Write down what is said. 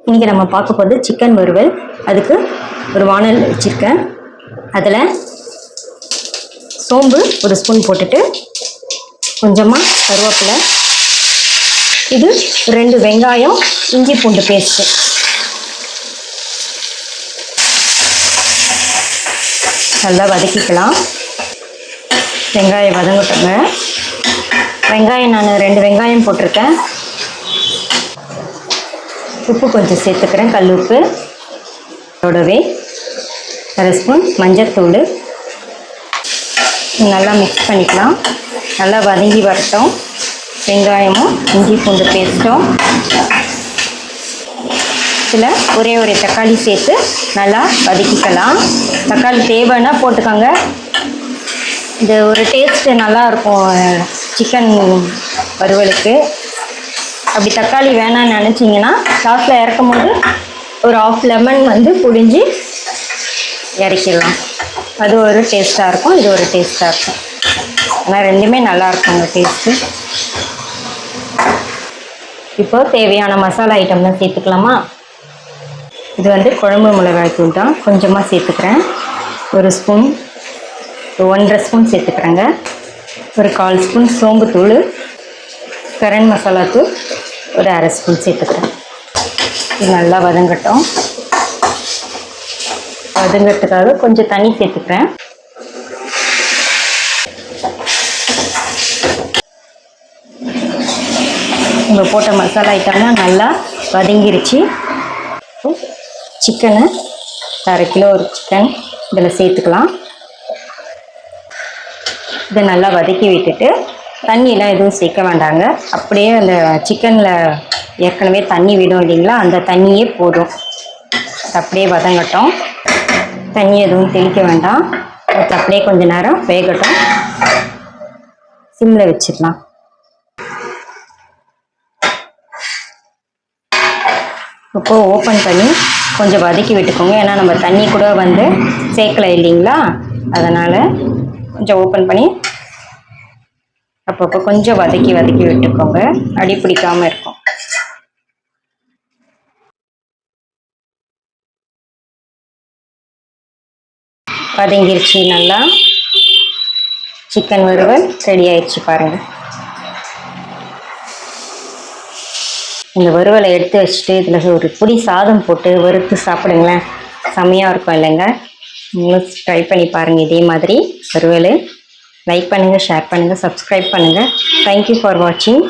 இன்றைக்கி நம்ம பார்க்க போகிறது சிக்கன் வறுவல். அதுக்கு ஒரு வானல் வச்சுருக்கேன். அதில் சோம்பு ஒரு ஸ்பூன் போட்டுட்டு கொஞ்சமாக கருவேப்பிலை, இது 2 வெங்காயம், இஞ்சி பூண்டு பேஸ்ட்டு நல்லா வதக்கிக்கலாம். வெங்காயம் வதங்கட்டுங்க. வெங்காயம் நான் 2 வெங்காயம் போட்டிருக்கேன். உப்பு கொஞ்சம் சேர்த்துக்கிறேன், கல் உப்பு. அதோடவே 1/2 ஸ்பூன் மஞ்சள்தூள். நல்லா மிக்ஸ் பண்ணிக்கலாம். நல்லா வதங்கி வரட்டும். வெங்காயமும் இஞ்சி பூண்டு பேஸ்ட்டும். இதில் ஒரே ஒரு தக்காளி சேர்த்து நல்லா வதக்கிக்கலாம். தக்காளி தேவைன்னா போட்டுக்கோங்க. இது ஒரு டேஸ்ட்டு நல்லாயிருக்கும் சிக்கன் வறுவலுக்கு. அப்படி தக்காளி வேணான்னு நினச்சிங்கன்னா லாஸ்ட்டில் இறக்கும் போது ஒரு 1/2 லெமன் புழிஞ்சு இறக்கிடலாம். அது ஒரு டேஸ்ட்டாக இருக்கும், இது ஒரு டேஸ்ட்டாக இருக்கும். ஆனால் ரெண்டுமே நல்லாயிருக்குங்க டேஸ்ட்டு. இப்போ தேவையான மசாலா ஐட்டம்லாம் சேர்த்துக்கலாமா? இது குழம்பு மிளகாய் தூள் தான், கொஞ்சமாக சேர்த்துக்கிறேன். 1 ஸ்பூன், 1.5 ஸ்பூன் சேர்த்துக்கிறேங்க. ஒரு 1/4 ஸ்பூன் சோம்புத்தூள், கரம் மசாலா தூள் ஒரு 1/2 ஸ்பூன் சேர்த்துக்கிறேன். இது நல்லா வதங்கட்டும். வதங்கிறதுக்காக கொஞ்சம் தண்ணி சேர்த்துக்கிறேன். நம்ம போட்ட மசாலா ஐட்டம்லாம் நல்லா வதங்கிருச்சு. சிக்கனை 1/2 கிலோ ஒரு சிக்கன் இதில் சேர்த்துக்கலாம். இதை நல்லா வதக்கி விட்டுட்டு தண்ணியெலாம் எதுவும் சேர்க்க வேண்டாங்க. அப்படியே அந்த சிக்கனில் ஏற்கனவே தண்ணி விடும் இல்லைங்களா, அந்த தண்ணியே போதும். அப்படியே வதங்கட்டும். தண்ணி எதுவும் தெளிக்க வேண்டாம். அப்படியே கொஞ்சம் நேரம் வேகட்டும். சிம்மில் வச்சிடலாம். இப்போ ஓப்பன் பண்ணி கொஞ்சம் வதக்கி விட்டுக்கோங்க. ஏன்னா நம்ம தண்ணி கூட சேர்க்கலை இல்லைங்களா, அதனால் கொஞ்சம் ஓப்பன் பண்ணி அப்பப்போ கொஞ்சம் வதக்கி விட்டுக்கோங்க. அடி பிடிக்காமல் இருக்கும். வதங்கிருச்சு. நல்லா சிக்கன் வறுவல் ரெடி ஆயிடுச்சு பாருங்கள். இந்த வறுவலை எடுத்து வச்சுட்டு இதில் ஒரு பொடி சாதம் போட்டு வறுத்து சாப்பிடுங்களேன், செம்மையாக இருக்கும் இல்லைங்க. நீங்களும் ட்ரை பண்ணி பாருங்கள் இதே மாதிரி வறுவல். லைக் பண்ணுங்கள், ஷேர் பண்ணுங்கள், சப்ஸ்கிரைப் பண்ணுங்கள். தேங்க்யூ ஃபார் வாட்சிங்.